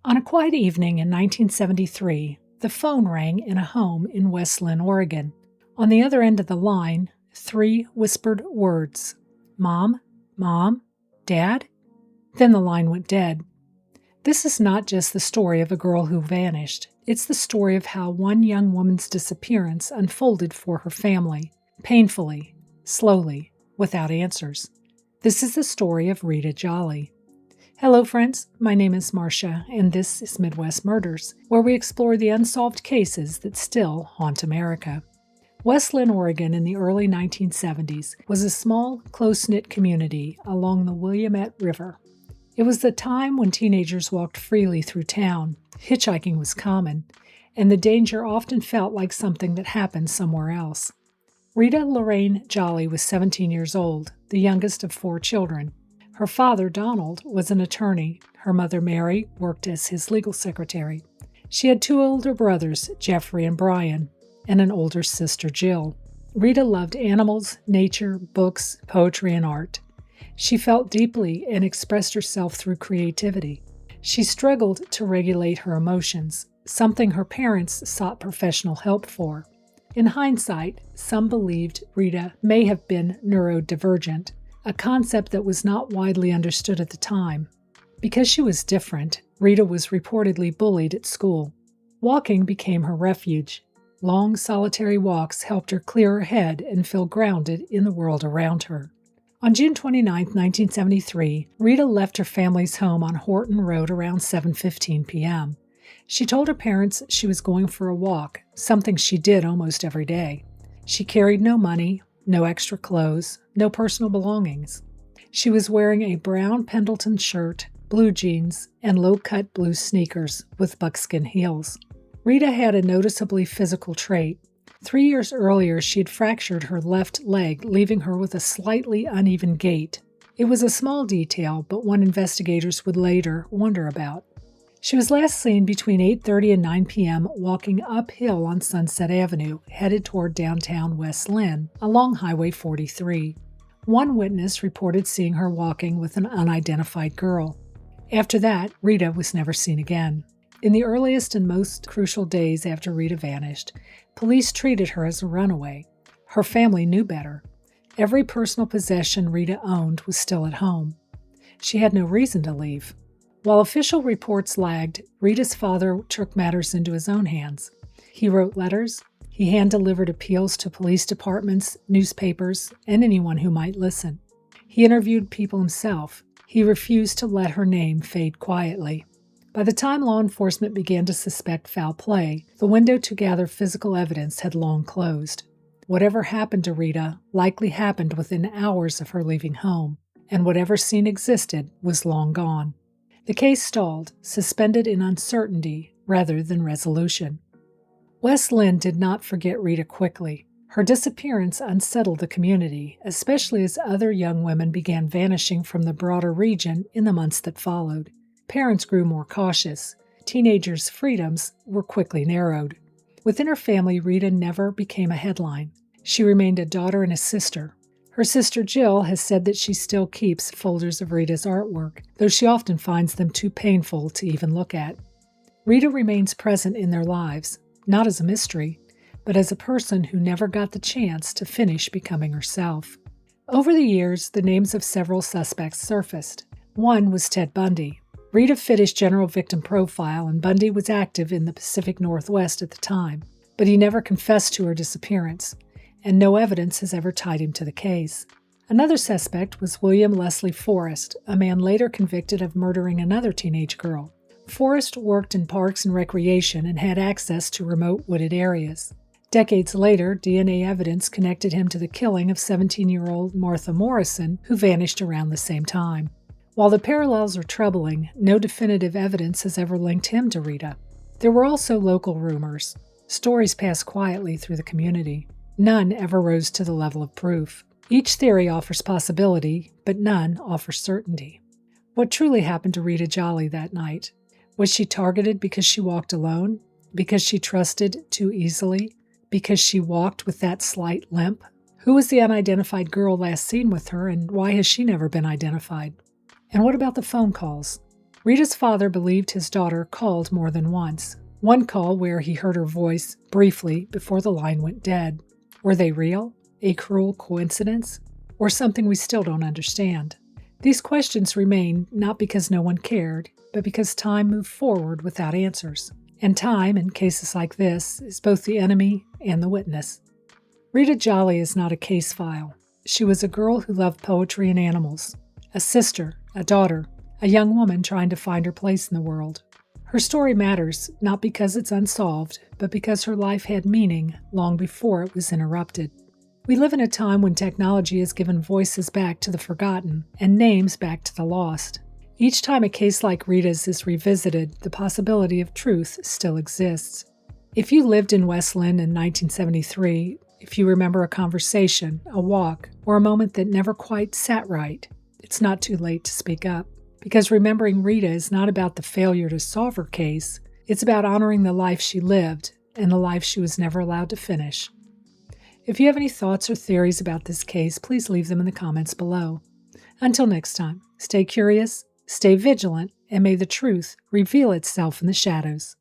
On a quiet evening in 1973, the phone rang in a home in West Linn, Oregon. On the other end of the line, 3 whispered words: "Mom? Mom? Dad?" Then the line went dead. This is not just the story of a girl who vanished. It's the story of how one young woman's disappearance unfolded for her family, painfully, slowly, without answers. This is the story of Rita Jolly. Hello, friends. My name is Marcia, and this is Midwest Murders, where we explore the unsolved cases that still haunt America. West Linn, Oregon in the early 1970s was a small, close-knit community along the Willamette River. It was the time when teenagers walked freely through town, hitchhiking was common, and the danger often felt like something that happened somewhere else. Rita Lorraine Jolly was 17 years old, the youngest of 4 children. Her father, Donald, was an attorney. Her mother, Mary, worked as his legal secretary. She had 2 older brothers, Jeffrey and Brian, and an older sister, Jill. Rita loved animals, nature, books, poetry, and art. She felt deeply and expressed herself through creativity. She struggled to regulate her emotions, something her parents sought professional help for. In hindsight, some believed Rita may have been neurodivergent, a concept that was not widely understood at the time. Because she was different, Rita was reportedly bullied at school. Walking became her refuge. Long, solitary walks helped her clear her head and feel grounded in the world around her. On June 29, 1973, Rita left her family's home on Horton Road around 7:15 p.m. She told her parents she was going for a walk, something she did almost every day. She carried no money, no extra clothes, no personal belongings. She was wearing a brown Pendleton shirt, blue jeans, and low-cut blue sneakers with buckskin heels. Rita had a noticeably physical trait. 3 years earlier, she had fractured her left leg, leaving her with a slightly uneven gait. It was a small detail, but one investigators would later wonder about. She was last seen between 8:30 and 9 p.m. walking uphill on Sunset Avenue, headed toward downtown West Linn, along Highway 43. One witness reported seeing her walking with an unidentified girl. After that, Rita was never seen again. In the earliest and most crucial days after Rita vanished, police treated her as a runaway. Her family knew better. Every personal possession Rita owned was still at home. She had no reason to leave. While official reports lagged, Rita's father took matters into his own hands. He wrote letters. He hand-delivered appeals to police departments, newspapers, and anyone who might listen. He interviewed people himself. He refused to let her name fade quietly. By the time law enforcement began to suspect foul play, the window to gather physical evidence had long closed. Whatever happened to Rita likely happened within hours of her leaving home, and whatever scene existed was long gone. The case stalled, suspended in uncertainty rather than resolution. West Linn did not forget Rita quickly. Her disappearance unsettled the community, especially as other young women began vanishing from the broader region in the months that followed. Parents grew more cautious. Teenagers' freedoms were quickly narrowed. Within her family, Rita never became a headline. She remained a daughter and a sister. Her sister Jill has said that she still keeps folders of Rita's artwork, though she often finds them too painful to even look at. Rita remains present in their lives, not as a mystery, but as a person who never got the chance to finish becoming herself. Over the years, the names of several suspects surfaced. One was Ted Bundy. Rita fit his general victim profile, and Bundy was active in the Pacific Northwest at the time, but he never confessed to her disappearance, and no evidence has ever tied him to the case. Another suspect was William Leslie Forrest, a man later convicted of murdering another teenage girl. Forrest worked in parks and recreation and had access to remote wooded areas. Decades later, DNA evidence connected him to the killing of 17-year-old Martha Morrison, who vanished around the same time. While the parallels are troubling, no definitive evidence has ever linked him to Rita. There were also local rumors. Stories passed quietly through the community. None ever rose to the level of proof. Each theory offers possibility, but none offers certainty. What truly happened to Rita Jolly that night? Was she targeted because she walked alone? Because she trusted too easily? Because she walked with that slight limp? Who was the unidentified girl last seen with her, and why has she never been identified? And what about the phone calls? Rita's father believed his daughter called more than once. One call where he heard her voice briefly before the line went dead. Were they real? A cruel coincidence? Or something we still don't understand? These questions remain not because no one cared, but because time moved forward without answers. And time, in cases like this, is both the enemy and the witness. Rita Jolly is not a case file. She was a girl who loved poetry and animals, a sister, a daughter, a young woman trying to find her place in the world. Her story matters not because it's unsolved, but because her life had meaning long before it was interrupted. We live in a time when technology has given voices back to the forgotten and names back to the lost. Each time a case like Rita's is revisited, the possibility of truth still exists. If you lived in West Linn in 1973, if you remember a conversation, a walk, or a moment that never quite sat right, it's not too late to speak up. Because remembering Rita is not about the failure to solve her case, it's about honoring the life she lived and the life she was never allowed to finish. If you have any thoughts or theories about this case, please leave them in the comments below. Until next time, stay curious, stay vigilant, and may the truth reveal itself in the shadows.